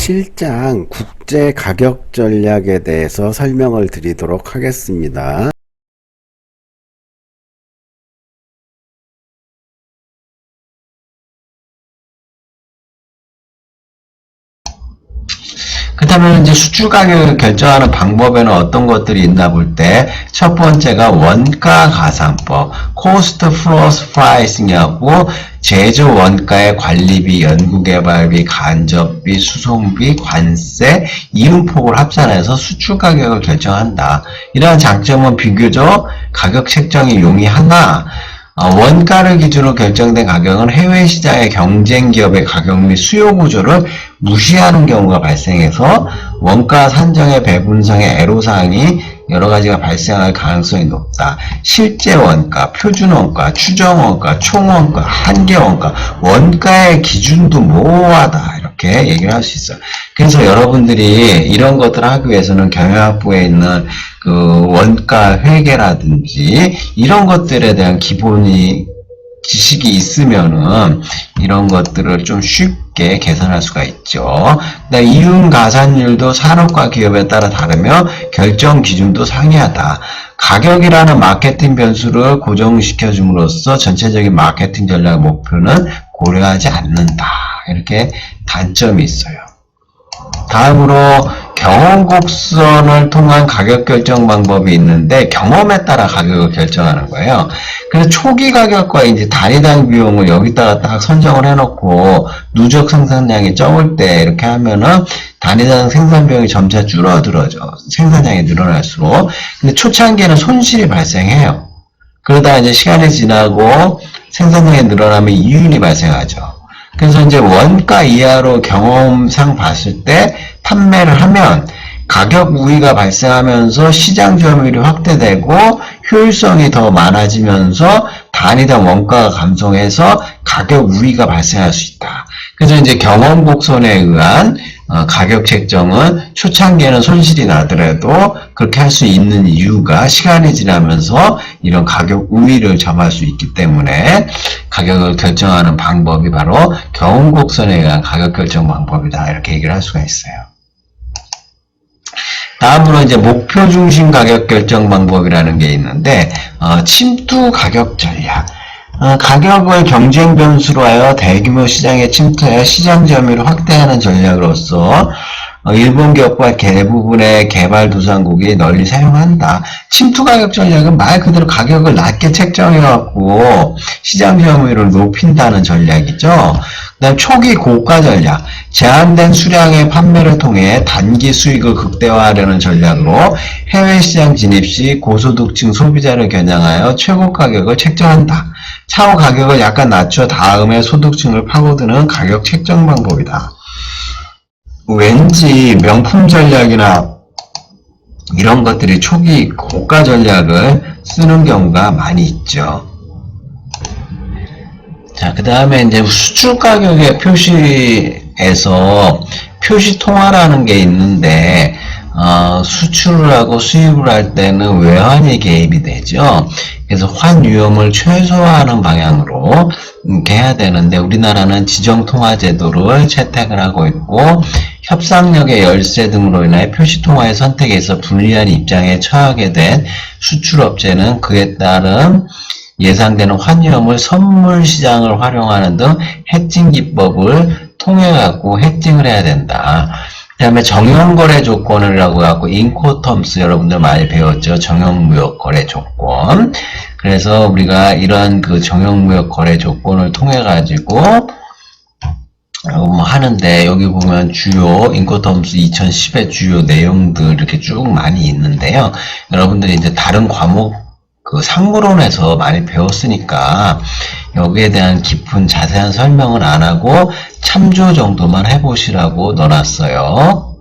실장 국제 가격 전략에 대해서 설명을 드리도록 하겠습니다. 그 다음에 이제 수출 가격을 결정하는 방법에는 어떤 것들이 있나 볼 때, 첫 번째가 원가 가산법, cost plus pricing이라고 제조 원가의 관리비, 연구개발비, 간접비, 수송비, 관세, 이윤폭을 합산해서 수출 가격을 결정한다. 이러한 장점은 비교적 가격 책정이 용이하나, 원가를 기준으로 결정된 가격은 해외 시장의 경쟁 기업의 가격 및 수요 구조를 무시하는 경우가 발생해서 원가 산정의 배분상의 애로사항이 여러 가지가 발생할 가능성이 높다. 실제 원가, 표준 원가, 추정 원가, 총 원가, 한계 원가, 원가의 기준도 모호하다. 이렇게 얘기를 할 수 있어요. 그래서 여러분들이 이런 것들을 하기 위해서는 경영학부에 있는 그 원가 회계라든지 이런 것들에 대한 기본이 지식이 있으면은 이런 것들을 좀 쉽게 계산할 수가 있죠. 이윤 가산율도 산업과 기업에 따라 다르며 결정 기준도 상이하다. 가격이라는 마케팅 변수를 고정시켜 줌으로써 전체적인 마케팅 전략 목표는 고려하지 않는다. 이렇게 단점이 있어요. 다음으로 경험 곡선을 통한 가격 결정 방법이 있는데 경험에 따라 가격을 결정하는 거예요. 그래서 초기 가격과 이제 단위당 비용을 여기다가 딱 선정을 해놓고 누적 생산량이 적을 때 이렇게 하면은 단위당 생산 비용이 점차 줄어들어져. 생산량이 늘어날수록. 근데 초창기에는 손실이 발생해요. 그러다 이제 시간이 지나고 생산량이 늘어나면 이윤이 발생하죠. 그래서 이제 원가 이하로 경험상 봤을 때 판매를 하면 가격 우위가 발생하면서 시장 점유율이 확대되고 효율성이 더 많아지면서 단위당 원가가 감소해서 가격 우위가 발생할 수 있다. 그래서 이제 경험 곡선에 의한 가격 책정은 초창기에는 손실이 나더라도 그렇게 할 수 있는 이유가 시간이 지나면서 이런 가격 우위를 점할 수 있기 때문에 가격을 결정하는 방법이 바로 경험 곡선에 의한 가격 결정 방법이다. 이렇게 얘기를 할 수가 있어요. 다음으로 이제 목표 중심 가격 결정 방법이라는 게 있는데 침투 가격 전략. 가격을 경쟁 변수로 하여 대규모 시장에 침투하여 시장 점유율을 확대하는 전략으로서 일본 기업과 대부분의 개발도상국이 널리 사용한다. 침투 가격 전략은 말 그대로 가격을 낮게 책정해갖고 시장 점유율을 높인다는 전략이죠. 그다음 초기 고가 전략. 제한된 수량의 판매를 통해 단기 수익을 극대화하려는 전략으로 해외 시장 진입 시 고소득층 소비자를 겨냥하여 최고 가격을 책정한다. 차후 가격을 약간 낮춰 다음에 소득층을 파고드는 가격 책정 방법이다. 왠지 명품 전략이나 이런 것들이 초기 고가 전략을 쓰는 경우가 많이 있죠. 자, 그 다음에 이제 수출 가격의 표시에서 표시 통화라는 게 있는데, 수출을 하고 수입을 할 때는 외환이 개입이 되죠. 그래서 환 위험을 최소화하는 방향으로 이렇게 해야 되는데 우리나라는 지정통화 제도를 채택을 하고 있고 협상력의 열세 등으로 인해 표시통화의 선택에서 불리한 입장에 처하게 된 수출업체는 그에 따른 예상되는 환 위험을 선물 시장을 활용하는 등 해칭 기법을 통해 갖고 해칭을 해야 된다. 그 다음에 정형거래 조건이라고 해갖고 인코텀스 여러분들 많이 배웠죠. 정형무역거래 조건. 그래서 우리가 이런 그 정형무역거래 조건을 통해 가지고 하는데 여기 보면 주요 인코텀스 2010의 주요 내용들 이렇게 쭉 많이 있는데요. 여러분들이 이제 다른 과목 그 상무론에서 많이 배웠으니까 여기에 대한 깊은 자세한 설명은 안 하고 참조 정도만 해보시라고 넣어놨어요.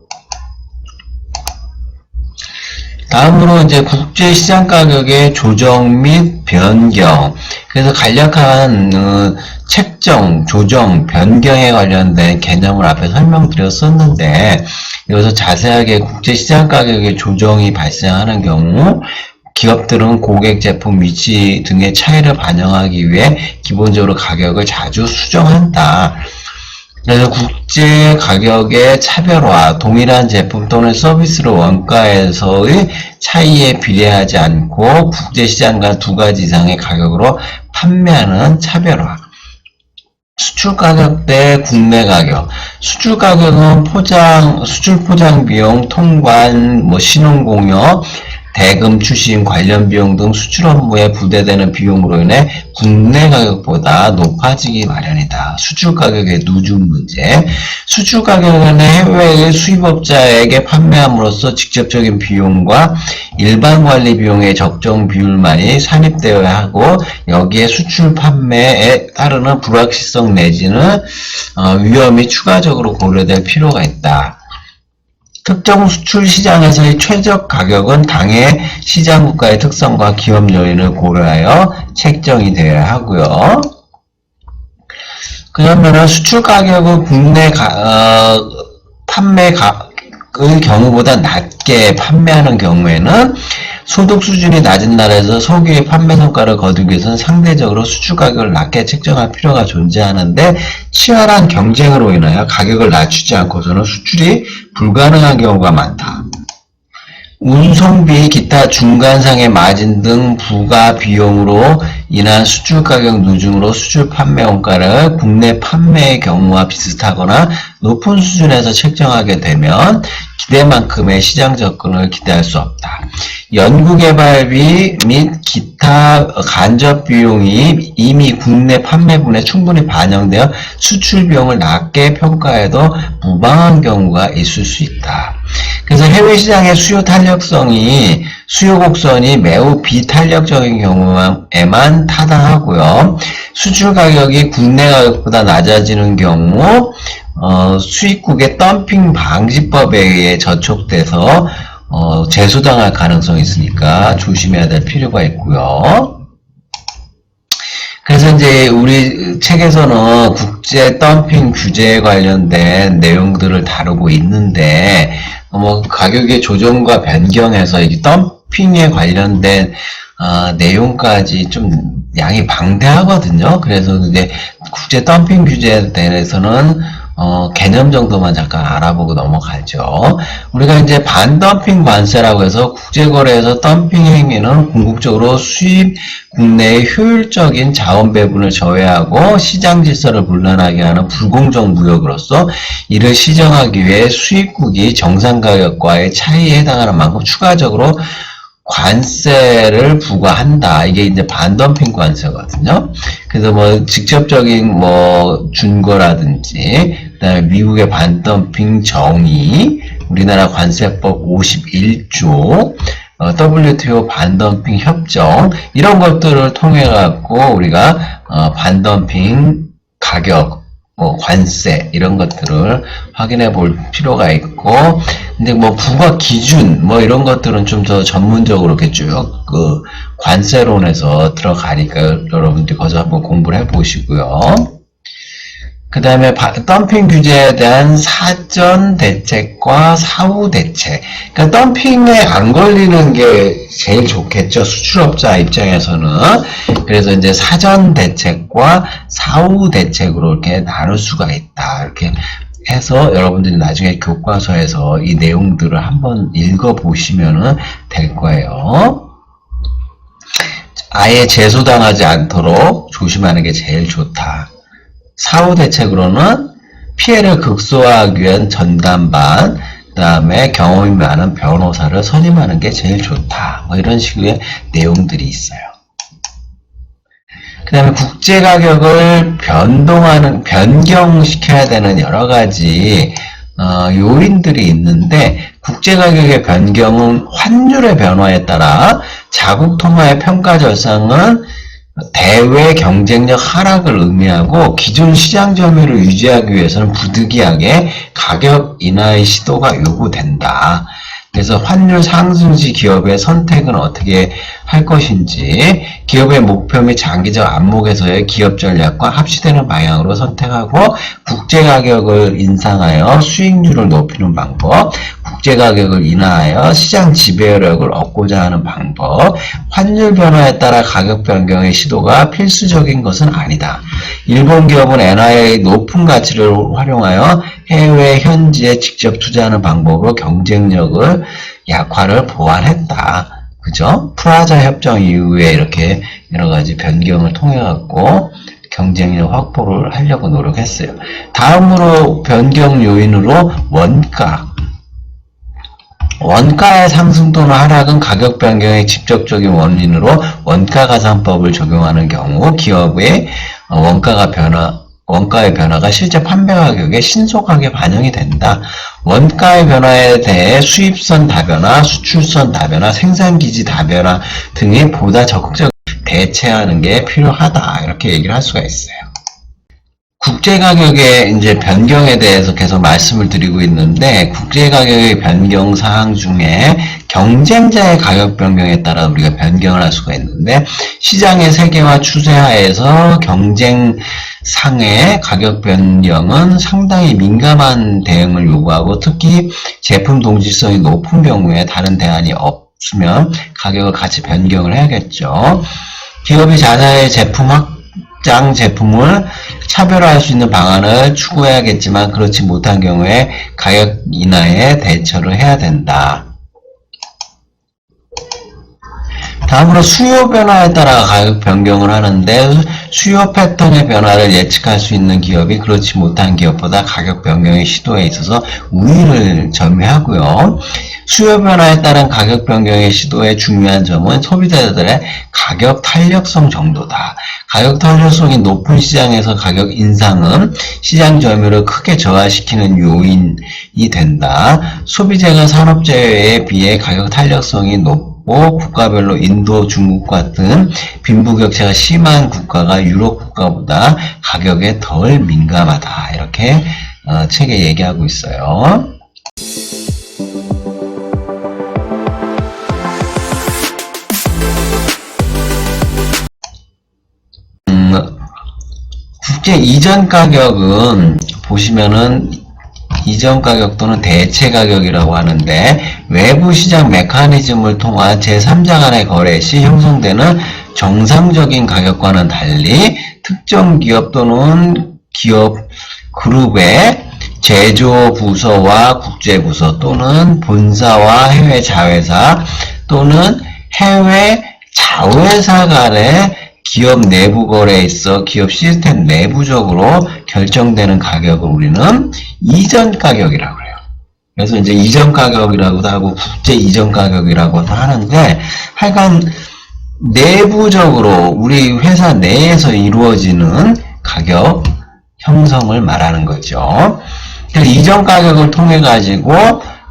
다음으로 이제 국제시장 가격의 조정 및 변경. 그래서 간략한 책정, 조정, 변경에 관련된 개념을 앞에 설명드렸었는데 여기서 자세하게 국제시장 가격의 조정이 발생하는 경우 기업들은 고객 제품 위치 등의 차이를 반영하기 위해 기본적으로 가격을 자주 수정한다. 그래서 국제 가격의 차별화, 동일한 제품 또는 서비스를 원가에서의 차이에 비례하지 않고 국제시장과 두 가지 이상의 가격으로 판매하는 차별화. 수출 가격 대 국내 가격. 수출 가격은 수출 포장 비용, 통관, 신용공여, 대금 추심, 관련 비용 등 수출 업무에 부대되는 비용으로 인해 국내 가격보다 높아지기 마련이다. 수출 가격의 누준 문제. 수출 가격은 해외의 수입업자에게 판매함으로써 직접적인 비용과 일반 관리 비용의 적정 비율만이 산입되어야 하고, 여기에 수출 판매에 따르는 불확실성 내지는 위험이 추가적으로 고려될 필요가 있다. 특정 수출 시장에서의 최적 가격은 당해 시장 국가의 특성과 기업 요인을 고려하여 책정이 되어야 하고요. 그러면은 수출 가격은 국내 판매의 경우보다 낮게 판매하는 경우에는 소득 수준이 낮은 나라에서 석유의 판매 성과를 거두기 위해서는 상대적으로 수출 가격을 낮게 책정할 필요가 존재하는데, 치열한 경쟁으로 인하여 가격을 낮추지 않고서는 수출이 불가능한 경우가 많다. 운송비, 기타 중간상의 마진 등 부가 비용으로 인한 수출 가격 누중으로 수출 판매 원가를 국내 판매의 경우와 비슷하거나 높은 수준에서 책정하게 되면 기대만큼의 시장 접근을 기대할 수 없다. 연구개발비 및 기타 간접 비용이 이미 국내 판매분에 충분히 반영되어 수출 비용을 낮게 평가해도 무방한 경우가 있을 수 있다. 그래서 해외 시장의 수요 곡선이 매우 비탄력적인 경우에만 타당하고요. 수출 가격이 국내 가격보다 낮아지는 경우 수입국의 덤핑 방지법에 의해 저촉돼서 제소당할 가능성이 있으니까 조심해야 될 필요가 있고요. 그래서 이제 우리 책에서는 국제 덤핑 규제에 관련된 내용들을 다루고 있는데, 가격의 조정과 변경해서 이 덤핑에 관련된 내용까지 좀 양이 방대하거든요. 그래서 이제 국제 덤핑 규제에 대해서는 개념 정도만 잠깐 알아보고 넘어가죠. 우리가 이제 반덤핑 관세라고 해서 국제거래에서 덤핑 행위는 궁극적으로 수입 국내의 효율적인 자원 배분을 저해하고 시장 질서를 불안하게 하는 불공정 무역으로서, 이를 시정하기 위해 수입국이 정상 가격과의 차이에 해당하는 만큼 추가적으로 관세를 부과한다. 이게 이제 반덤핑 관세거든요. 그래서 직접적인 준거라든지, 그다음에 미국의 반덤핑 정의, 우리나라 관세법 51조, WTO 반덤핑 협정, 이런 것들을 통해 갖고 우리가 반덤핑 가격, 관세, 이런 것들을 확인해 볼 필요가 있고, 근데 부과 기준, 이런 것들은 좀 더 전문적으로 이렇게 쭉, 관세론에서 들어가니까 여러분들이 거기서 한번 공부를 해 보시고요. 그 다음에 덤핑 규제에 대한 사전 대책과 사후 대책. 그러니까 덤핑에 안 걸리는 게 제일 좋겠죠. 수출업자 입장에서는. 그래서 이제 사전 대책과 사후 대책으로 이렇게 나눌 수가 있다. 이렇게 해서 여러분들이 나중에 교과서에서 이 내용들을 한번 읽어보시면 될 거예요. 아예 제소당하지 않도록 조심하는 게 제일 좋다. 사후 대책으로는 피해를 극소화하기 위한 전담반, 그 다음에 경험이 많은 변호사를 선임하는 게 제일 좋다. 이런 식의 내용들이 있어요. 그 다음에 국제 가격을 변경시켜야 되는 여러 가지 요인들이 있는데, 국제 가격의 변경은 환율의 변화에 따라 자국 통화의 평가 절상은 대외 경쟁력 하락을 의미하고, 기존 시장 점유율을 유지하기 위해서는 부득이하게 가격 인하의 시도가 요구된다. 그래서 환율 상승 시 기업의 선택은 어떻게 할 것인지, 기업의 목표 및 장기적 안목에서의 기업 전략과 합치되는 방향으로 선택하고, 국제 가격을 인상하여 수익률을 높이는 방법, 국제 가격을 인하하여 시장 지배력을 얻고자 하는 방법. 환율 변화에 따라 가격 변경의 시도가 필수적인 것은 아니다. 일본 기업은 엔화의 높은 가치를 활용하여 해외 현지에 직접 투자하는 방법으로 경쟁력을 약화를 보완했다. 그죠? 프라자 협정 이후에 이렇게 여러 가지 변경을 통해 갖고 경쟁력 확보를 하려고 노력했어요. 다음으로 변경 요인으로 원가. 원가의 상승 또는 하락은 가격 변경의 직접적인 원인으로 원가 가산법을 적용하는 경우 기업의 원가의 변화가 실제 판매 가격에 신속하게 반영이 된다. 원가의 변화에 대해 수입선 다변화, 수출선 다변화, 생산기지 다변화 등이 보다 적극적으로 대체하는 게 필요하다. 이렇게 얘기를 할 수가 있어요. 국제가격의 이제 변경에 대해서 계속 말씀을 드리고 있는데, 국제가격의 변경 사항 중에 경쟁자의 가격 변경에 따라 우리가 변경을 할 수가 있는데, 시장의 세계화 추세하에서 경쟁상의 가격 변경은 상당히 민감한 대응을 요구하고, 특히 제품 동질성이 높은 경우에 다른 대안이 없으면 가격을 같이 변경을 해야겠죠. 기업이 자사의 확장 제품을 차별화할 수 있는 방안을 추구해야겠지만 그렇지 못한 경우에 가격 인하에 대처를 해야 된다. 다음으로 수요 변화에 따라 가격 변경을 하는데, 수요 패턴의 변화를 예측할 수 있는 기업이 그렇지 못한 기업보다 가격 변경의 시도에 있어서 우위를 점유하고요. 수요 변화에 따른 가격 변경의 시도의 중요한 점은 소비자들의 가격 탄력성 정도다. 가격 탄력성이 높은 시장에서 가격 인상은 시장 점유율을 크게 저하시키는 요인이 된다. 소비재가 산업재해에 비해 가격 탄력성이 높고 국가별로 인도, 중국 같은 빈부격차가 심한 국가가 유럽 국가보다 가격에 덜 민감하다. 이렇게 책에 얘기하고 있어요. 국제 이전 가격은 보시면은 이전 가격 또는 대체 가격이라고 하는데, 외부 시장 메커니즘을 통한 제3자 간의 거래 시 형성되는 정상적인 가격과는 달리 특정 기업 또는 기업 그룹의 제조 부서와 국제 부서 또는 본사와 해외 자회사 또는 해외 자회사 간의 기업 내부 거래에 있어 기업 시스템 내부적으로 결정되는 가격을 우리는 이전 가격이라고 해요. 그래서 이제 이전 가격이라고도 하고 국제 이전 가격이라고도 하는데, 하여간 내부적으로 우리 회사 내에서 이루어지는 가격 형성을 말하는 거죠. 그래서 이전 가격을 통해 가지고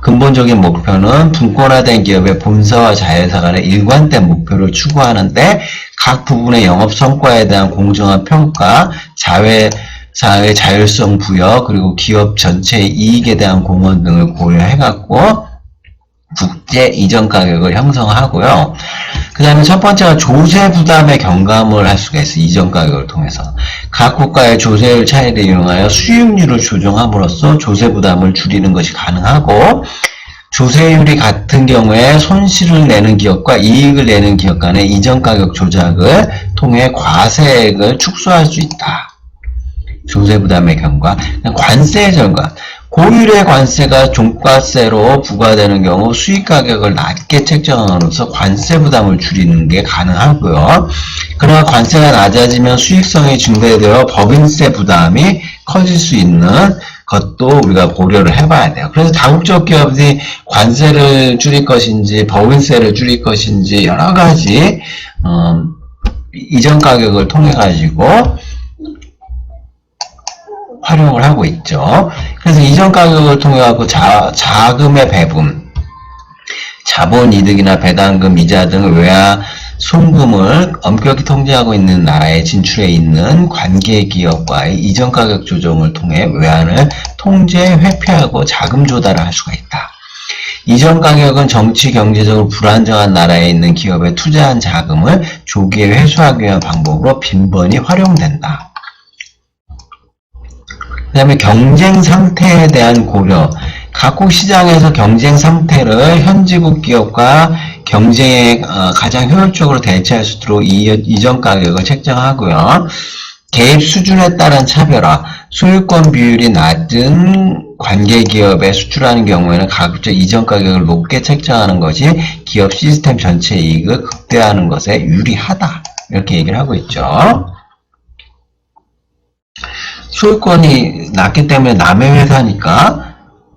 근본적인 목표는 분권화된 기업의 본사와 자회사 간의 일관된 목표를 추구하는데, 각 부분의 영업 성과에 대한 공정한 평가, 자회사의 자율성 부여, 그리고 기업 전체의 이익에 대한 공헌 등을 고려해갖고 국제 이전 가격을 형성하고요. 그 다음에 첫 번째가 조세 부담의 경감을 할 수가 있어요. 이전 가격을 통해서. 각 국가의 조세율 차이를 이용하여 수익률을 조정함으로써 조세 부담을 줄이는 것이 가능하고, 조세율이 같은 경우에 손실을 내는 기업과 이익을 내는 기업 간의 이전 가격 조작을 통해 과세액을 축소할 수 있다. 조세 부담의 경과. 관세의 절감. 고율의 관세가 종가세로 부과되는 경우 수익 가격을 낮게 책정함으로써 관세 부담을 줄이는 게 가능하고요. 그러나 관세가 낮아지면 수익성이 증대되어 법인세 부담이 커질 수 있는 것도 우리가 고려를 해봐야 돼요. 그래서 다국적 기업이 관세를 줄일 것인지 법인세를 줄일 것인지 여러 가지 이전 가격을 통해 가지고 활용을 하고 있죠. 그래서 이전 가격을 통해 갖고 자금의 배분, 자본 이득이나 배당금, 이자 등 외화 송금을 엄격히 통제하고 있는 나라에 진출해 있는 관계 기업과의 이전 가격 조정을 통해 외환을 통제, 회피하고 자금 조달을 할 수가 있다. 이전 가격은 정치, 경제적으로 불안정한 나라에 있는 기업에 투자한 자금을 조기에 회수하기 위한 방법으로 빈번히 활용된다. 그 다음에 경쟁 상태에 대한 고려. 각국 시장에서 경쟁 상태를 현지국 기업과 경쟁에 가장 효율적으로 대처할 수 있도록 이전 가격을 책정하고요. 개입 수준에 따른 차별화, 소유권 비율이 낮은 관계 기업에 수출하는 경우에는 가급적 이전 가격을 높게 책정하는 것이 기업 시스템 전체 이익을 극대화하는 것에 유리하다. 이렇게 얘기를 하고 있죠. 소유권이 낮기 때문에 남의 회사니까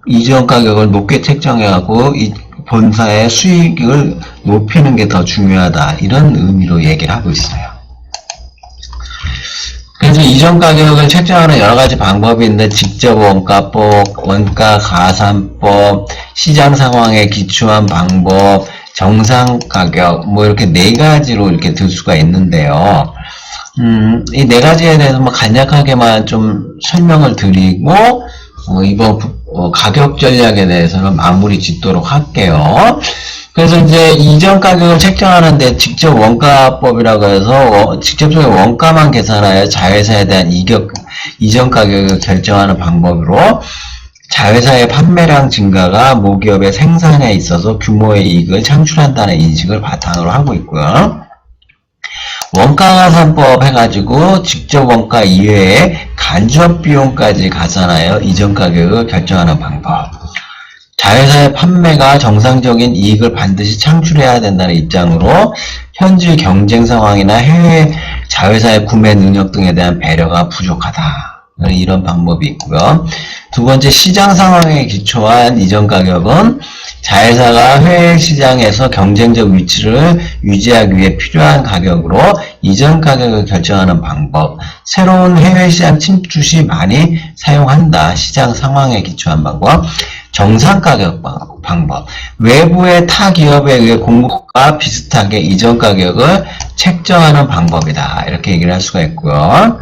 이전 가격을 높게 책정해갖고 이 본사의 수익을 높이는 게 더 중요하다. 이런 의미로 얘기를 하고 있어요. 그래서 이전 가격을 책정하는 여러 가지 방법이 있는데 직접 원가법, 원가 가산법, 시장 상황에 기초한 방법, 정상 가격 뭐 이렇게 네 가지로 이렇게 들 수가 있는데요. 이 네 가지에 대해서 뭐 간략하게만 좀 설명을 드리고 이번 가격 전략에 대해서는 마무리 짓도록 할게요. 그래서 이제 이전 가격을 책정하는데 직접 원가법이라고 해서 직접적인 원가만 계산하여 자회사에 대한 이전 가격을 결정하는 방법으로 자회사의 판매량 증가가 모기업의 생산에 있어서 규모의 이익을 창출한다는 인식을 바탕으로 하고 있고요. 원가가산법 해가지고 직접 원가 이외에 간접 비용까지 가산하여 이전 가격을 결정하는 방법. 자회사의 판매가 정상적인 이익을 반드시 창출해야 된다는 입장으로 현지 경쟁 상황이나 해외 자회사의 구매 능력 등에 대한 배려가 부족하다. 이런 방법이 있고요. 두 번째, 시장 상황에 기초한 이전 가격은 자회사가 해외 시장에서 경쟁적 위치를 유지하기 위해 필요한 가격으로 이전 가격을 결정하는 방법. 새로운 해외 시장 침투 시 많이 사용한다. 시장 상황에 기초한 방법. 정상 가격 방법. 외부의 타 기업에 의해 공급과 비슷하게 이전 가격을 책정하는 방법이다. 이렇게 얘기를 할 수가 있고요.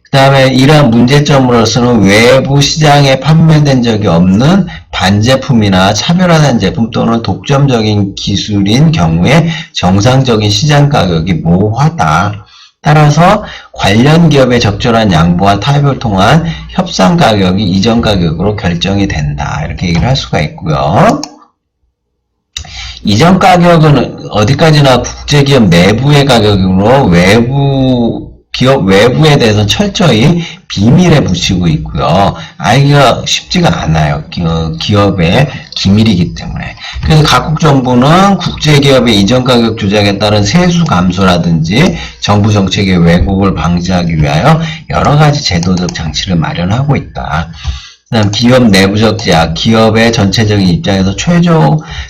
그 다음에 이러한 문제점으로서는 외부 시장에 판매된 적이 없는 반제품이나 차별화된 제품 또는 독점적인 기술인 경우에 정상적인 시장 가격이 모호하다. 따라서 관련 기업의 적절한 양보와 타협을 통한 협상 가격이 이전 가격으로 결정이 된다. 이렇게 얘기를 할 수가 있고요. 이전 가격은 어디까지나 국제기업 내부의 가격으로 기업 외부에 대해서는 철저히 비밀에 붙이고 있고요. 알기가 쉽지가 않아요. 기업의 기밀이기 때문에. 그래서 각국 정부는 국제기업의 이전 가격 조작에 따른 세수 감소라든지 정부 정책의 왜곡을 방지하기 위하여 여러 가지 제도적 장치를 마련하고 있다. 그다음 기업 내부적 제약, 기업의 전체적인 입장에서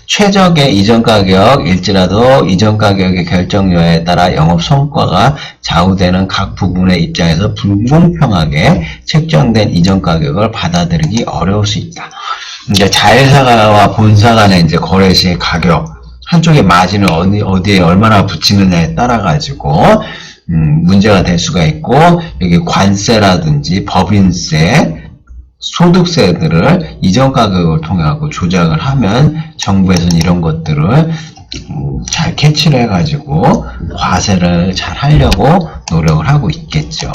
최적의 이전 가격일지라도 이전 가격의 결정 여하에 따라 영업 성과가 좌우되는 각 부분의 입장에서 불공평하게 책정된 이전 가격을 받아들이기 어려울 수 있다. 이제 자회사와 본사 간의 이제 거래 시의 가격, 한쪽의 마진을 어디에 얼마나 붙이느냐에 따라 가지고 문제가 될 수가 있고, 여기 관세라든지 법인세, 소득세들을 이전 가격을 통해 갖고 조작을 하면 정부에서는 이런 것들을 잘 캐치를 해가지고 과세를 잘 하려고 노력을 하고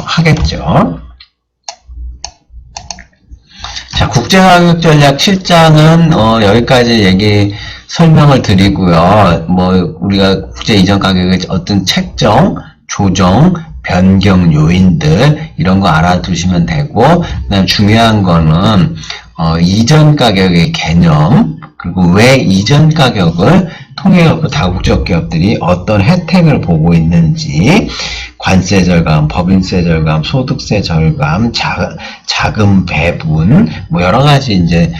하겠죠. 자, 국제가격전략 7장은 여기까지 설명을 드리고요. 우리가 국제 이전 가격의 어떤 책정, 조정, 변경 요인들 이런 거 알아두시면 되고, 그다음 중요한 거는 이전 가격의 개념, 그리고 왜 이전 가격을 통해 갖고 다국적 기업들이 어떤 혜택을 보고 있는지, 관세 절감, 법인세 절감, 소득세 절감, 자금 배분, 여러 가지 이제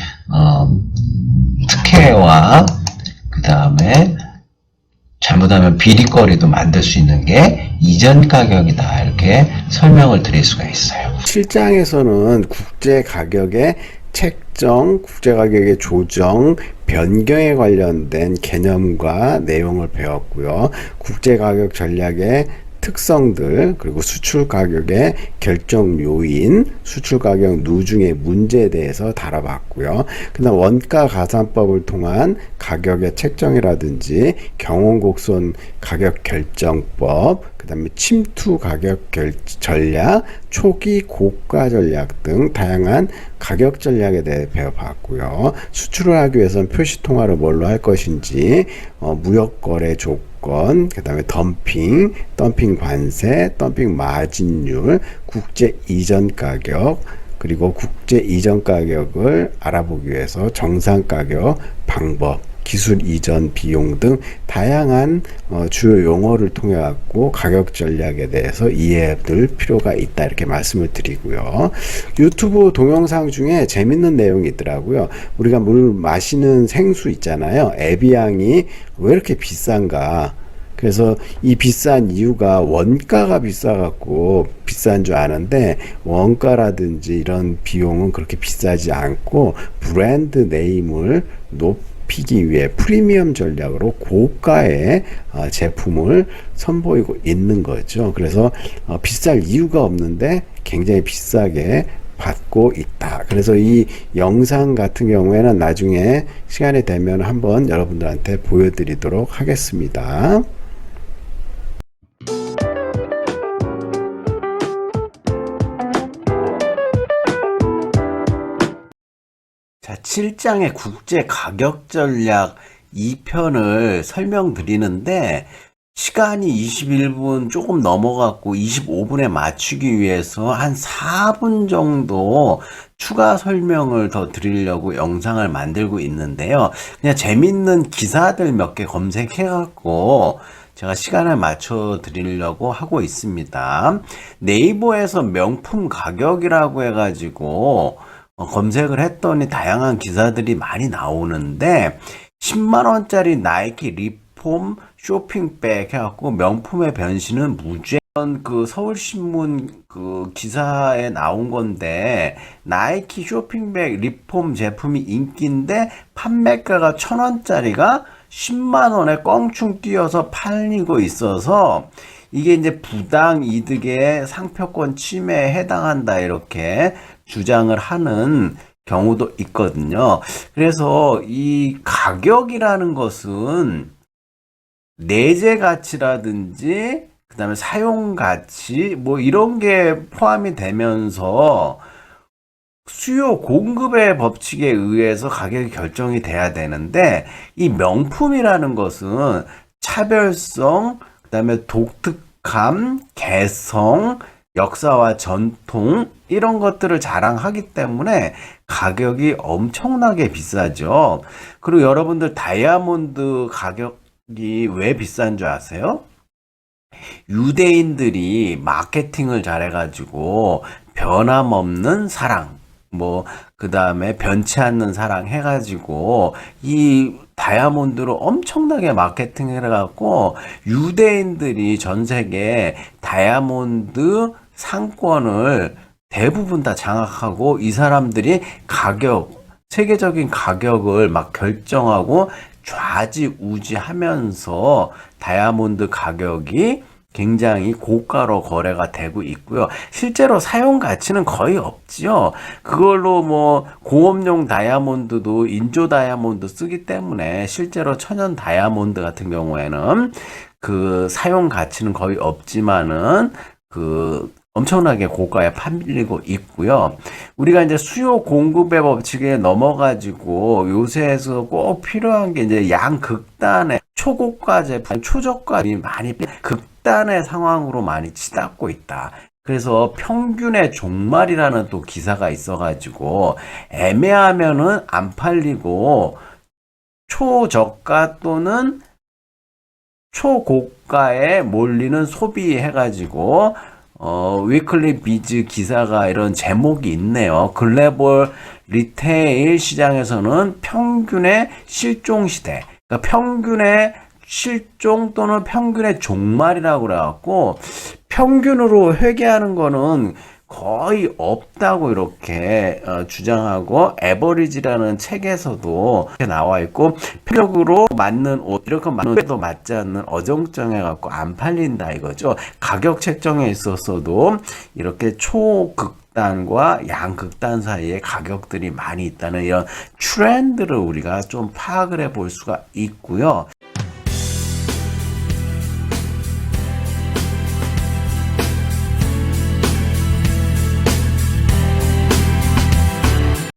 특혜와 그다음에 잘못하면 비리거리도 만들 수 있는 게 이전 가격이다. 이렇게 설명을 드릴 수가 있어요. 7장에서는 국제 가격의 책정, 국제 가격의 조정, 변경에 관련된 개념과 내용을 배웠고요. 국제 가격 전략의 특성들, 그리고 수출 가격의 결정 요인, 수출 가격 누중의 문제에 대해서 다뤄봤고요. 그다음 원가 가산법을 통한 가격의 책정이라든지 경원곡선 가격 결정법, 그다음에 침투 가격 전략, 초기 고가 전략 등 다양한 가격 전략에 대해 배워봤고요. 수출을 하기 위해서는 표시 통화를 뭘로 할 것인지, 무역 거래 조건, 그다음에 덤핑 관세, 덤핑 마진율, 국제 이전 가격, 그리고 국제 이전 가격을 알아보기 위해서 정상 가격 방법, 기술 이전 비용 등 다양한 주요 용어를 통해 갖고 가격 전략에 대해서 이해할 필요가 있다, 이렇게 말씀을 드리고요. 유튜브 동영상 중에 재밌는 내용이 있더라고요. 우리가 물 마시는 생수 있잖아요. 에비앙이 왜 이렇게 비싼가? 그래서 이 비싼 이유가 원가가 비싸갖고 비싼 줄 아는데, 원가라든지 이런 비용은 그렇게 비싸지 않고 브랜드 네임을 높이기 위해 프리미엄 전략으로 고가의 제품을 선보이고 있는 거죠. 그래서 비쌀 이유가 없는데 굉장히 비싸게 받고 있다. 그래서 이 영상 같은 경우에는 나중에 시간이 되면 한번 여러분들한테 보여드리도록 하겠습니다. 자, 7장의 국제 가격 전략 2편을 설명드리는데, 시간이 21분 조금 넘어갔고 25분에 맞추기 위해서 한 4분 정도 추가 설명을 더 드리려고 영상을 만들고 있는데요. 그냥 재밌는 기사들 몇 개 검색해갖고 제가 시간을 맞춰 드리려고 하고 있습니다. 네이버에서 명품 가격이라고 해가지고 검색을 했더니 다양한 기사들이 많이 나오는데, 10만원짜리 나이키 리폼 쇼핑백 해갖고 명품의 변신은 무죄, 그 서울신문 그 기사에 나온 건데, 나이키 쇼핑백 리폼 제품이 인기인데 판매가가 1,000원짜리가 10만원에 껑충 뛰어서 팔리고 있어서 이게 이제 부당 이득의 상표권 침해에 해당한다, 이렇게 주장을 하는 경우도 있거든요. 그래서 이 가격이라는 것은 내재 가치라든지 그다음에 사용 가치 뭐 이런 게 포함이 되면서 수요 공급의 법칙에 의해서 가격이 결정이 돼야 되는데, 이 명품이라는 것은 차별성, 그다음에 독특함, 개성, 역사와 전통 이런 것들을 자랑하기 때문에 가격이 엄청나게 비싸죠. 그리고 여러분들 다이아몬드 가격이 왜 비싼 줄 아세요? 유대인들이 마케팅을 잘해가지고 변함없는 사랑, 그 다음에 변치 않는 사랑 해가지고 이 다이아몬드로 엄청나게 마케팅 해갖고 유대인들이 전 세계 다이아몬드 상권을 대부분 다 장악하고, 이 사람들이 세계적인 가격을 막 결정하고 좌지우지하면서 다이아몬드 가격이 굉장히 고가로 거래가 되고 있고요. 실제로 사용 가치는 거의 없지요. 그걸로 공업용 다이아몬드도 인조 다이아몬드 쓰기 때문에 실제로 천연 다이아몬드 같은 경우에는 그 사용 가치는 거의 없지만은 엄청나게 고가에 팔리고 있고요. 우리가 이제 수요 공급의 법칙에 넘어가지고 요새에서 꼭 필요한 게 이제 양극단의 초고가 제품, 초저가이 많이 극단의 상황으로 많이 치닫고 있다. 그래서 평균의 종말이라는 또 기사가 있어가지고 애매하면은 안 팔리고 초저가 또는 초고가에 몰리는 소비해가지고 위클리 비즈 기사가 이런 제목이 있네요. 글로벌 리테일 시장에서는 평균의 실종 시대, 그러니까 평균의 실종 또는 평균의 종말이라고 그래갖고, 평균으로 회계하는 거는 거의 없다고 이렇게 주장하고 에버리지라는 책에서도 이렇게 나와 있고 표적으로 맞는 옷 이렇게 맞는 옷도 맞지 않는 어정쩡해 갖고 안 팔린다 이거죠. 가격 책정에 있어서도 이렇게 초극단과 양극단 사이에 가격들이 많이 있다는 이런 트렌드를 우리가 좀 파악을 해볼 수가 있고요.